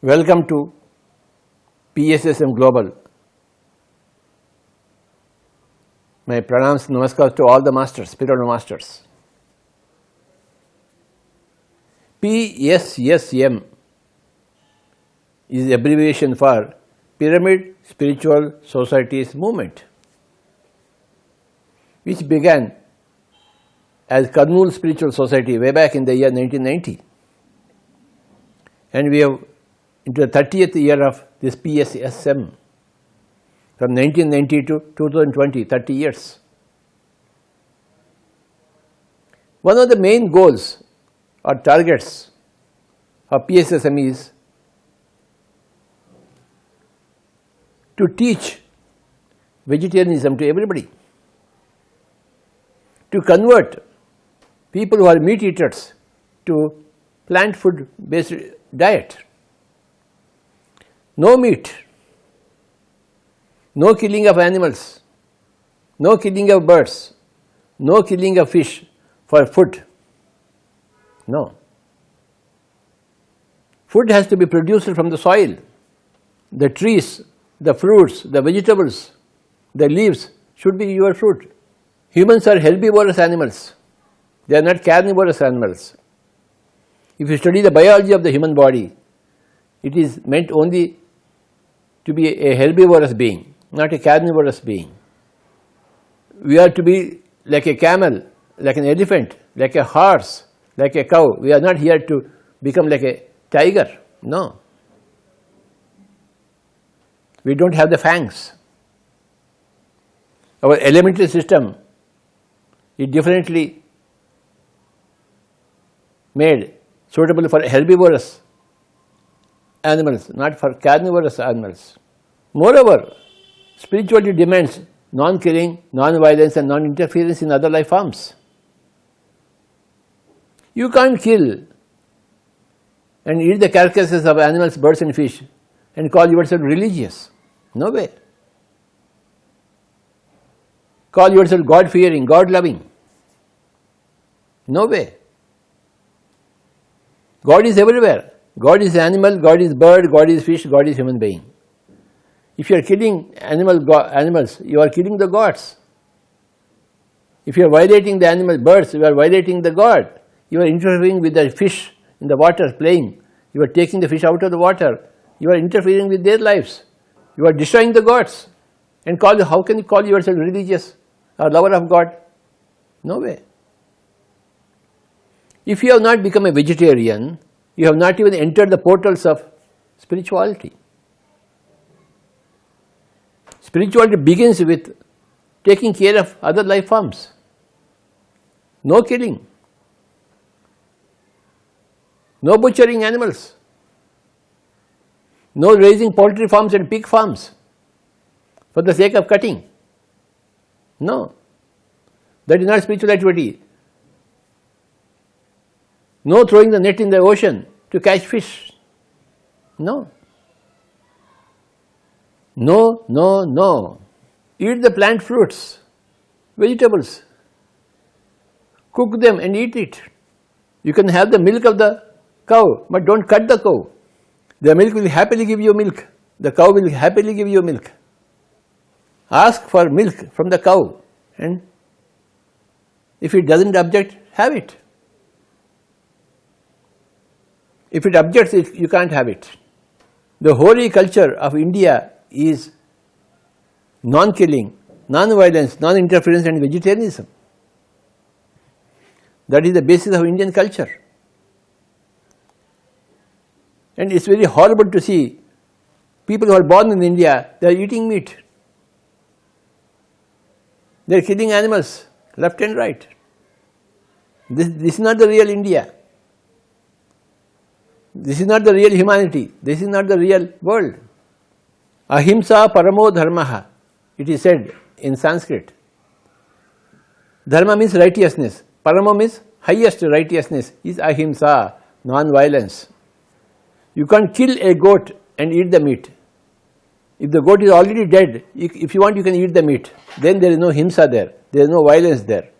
Welcome to PSSM Global. My pranams, namaskar to all the masters, spiritual masters. PSSM is abbreviation for Pyramid Spiritual Societies Movement, which began as Kurnool Spiritual Society way back in the year 1990. And we have into the 30th year of this PSSM from 1990 to 2020, 30 years. One of the main goals or targets of PSSM is to teach vegetarianism to everybody, to convert people who are meat eaters to plant food based diet. No meat, no killing of animals, no killing of birds, no killing of fish for food. No. Food has to be produced from the soil, the trees, the fruits, the vegetables, the leaves should be your food. Humans are herbivorous animals. They are not carnivorous animals. If you study the biology of the human body, it is meant only to be a herbivorous being, not a carnivorous being. We are to be like a camel, like an elephant, like a horse, like a cow. We are not here to become like a tiger. No. We don't have the fangs. Our elementary system is differently made, suitable for herbivorous animals, not for carnivorous animals. Moreover, spirituality demands non-killing, non-violence and non-interference in other life forms. You can't kill and eat the carcasses of animals, birds and fish and call yourself religious. No way. Call yourself God-fearing, God-loving. No way. God is everywhere. God is animal, God is bird, God is fish, God is human being. If you are killing animals, you are killing the gods. If you are violating the birds, you are violating the God. You are interfering with the fish in the water playing. You are taking the fish out of the water. You are interfering with their lives. You are destroying the gods. And how can you call yourself religious or lover of God? No way. If you have not become a vegetarian, you have not even entered the portals of spirituality. Spirituality begins with taking care of other life forms. No killing. No butchering animals. No raising poultry farms and pig farms for the sake of cutting. No. That is not spiritual activity. No throwing the net in the ocean to catch fish. No. No, no, no. Eat the plant fruits, vegetables. Cook them and eat it. You can have the milk of the cow, but don't cut the cow. The milk will happily give you milk. The cow will happily give you milk. Ask for milk from the cow, and if it doesn't object, have it. If it objects, you can't have it. The holy culture of India is non-killing, non-violence, non-interference and vegetarianism. That is the basis of Indian culture. And it's very horrible to see people who are born in India, they are eating meat. They are killing animals left and right. This is not the real India. This is not the real humanity. This is not the real world. Ahimsa paramo dharmaha, it is said in Sanskrit. Dharma means righteousness. Paramo means highest righteousness is ahimsa, non-violence. You can't kill a goat and eat the meat. If the goat is already dead, if you want, you can eat the meat. Then there is no himsa there. There is no violence there.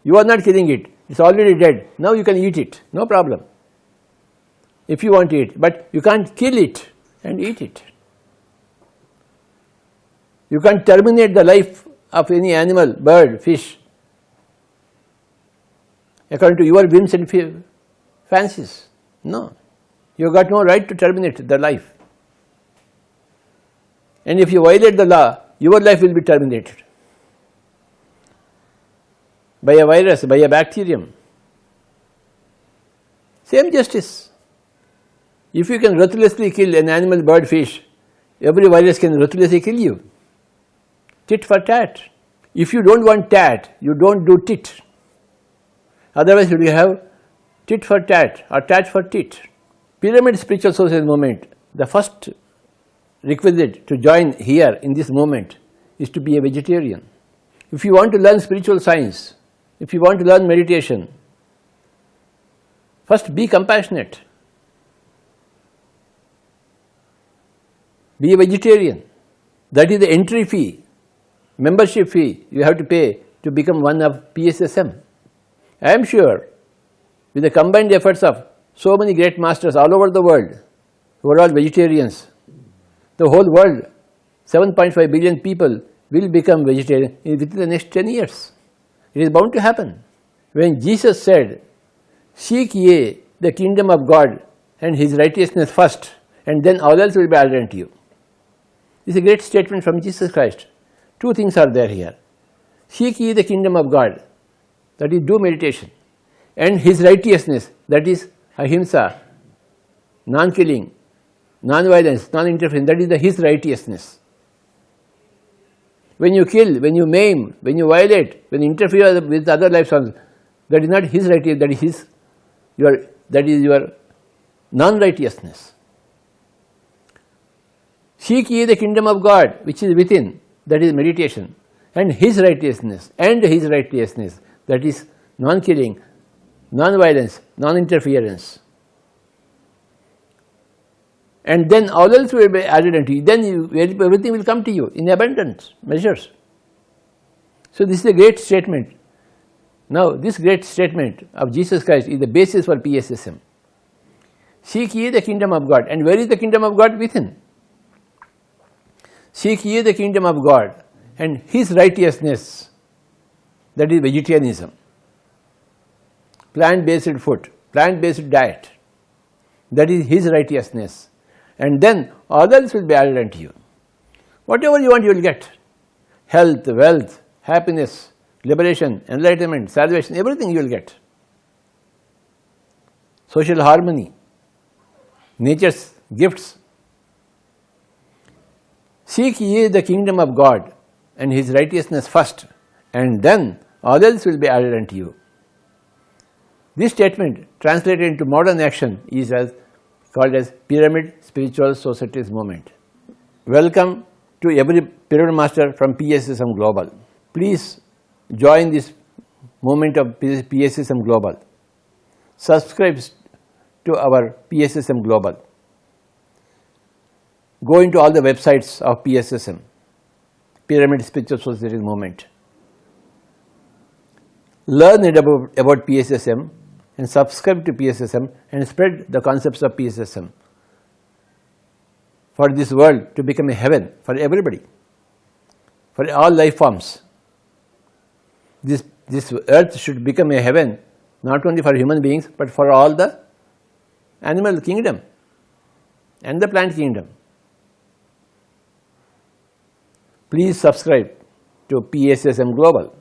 You are not killing it. It's already dead. Now you can eat it. No problem. if you want to eat, but you can't kill it and eat it. You can't terminate the life of any animal, bird, fish, according to your whims and fancies. No, you have got no right to terminate the life. And if you violate the law, your life will be terminated by a virus, by a bacterium. Same justice. If you can ruthlessly kill an animal, bird, fish, every virus can ruthlessly kill you. Tit for tat. If you don't want tat, you don't do tit. Otherwise you will have tit for tat or tat for tit. Pyramid spiritual society movement, the first requisite to join here in this movement is to be a vegetarian. If you want to learn spiritual science, if you want to learn meditation, first be compassionate. Be a vegetarian. That is the entry fee, membership fee you have to pay to become one of PSSM. I am sure with the combined efforts of so many great masters all over the world who are all vegetarians, the whole world, 7.5 billion people will become vegetarian within the next 10 years. It is bound to happen. When Jesus said, "Seek ye the kingdom of God and His righteousness first, and then all else will be added unto you." This is a great statement from Jesus Christ. Two things are there here. Seek ye the kingdom of God, that is, do meditation, and His righteousness, that is ahimsa, non-killing, non-violence, non-interference, that is His righteousness. When you kill, when you maim, when you violate, when you interfere with other life forms, that is not His righteousness, that is your non-righteousness. Seek ye the kingdom of God which is within, that is meditation, and His righteousness, that is non-killing, non-violence, non-interference. And then all else will be added unto you. Then everything will come to you in abundant measures. So this is a great statement. Now this great statement of Jesus Christ is the basis for PSSM. Seek ye the kingdom of God. And where is the kingdom of God? Within. Seek ye the kingdom of God and His righteousness, that is vegetarianism, plant-based food, plant-based diet, that is His righteousness. And then all else will be added unto you. Whatever you want, you will get. Health, wealth, happiness, liberation, enlightenment, salvation, everything you will get. Social harmony, nature's gifts. Seek ye the kingdom of God and His righteousness first, and then all else will be added unto you. This statement translated into modern action is called as Pyramid Spiritual Societies Movement. Welcome to every Pyramid Master from PSSM Global. Please join this movement of PSSM Global. Subscribe to our PSSM Global. Go into all the websites of PSSM, Pyramid Spiritual Societies Movement. Learn about PSSM and subscribe to PSSM and spread the concepts of PSSM for this world to become a heaven for everybody, for all life forms. This earth should become a heaven not only for human beings but for all the animal kingdom and the plant kingdom. Please subscribe to PSSM Global.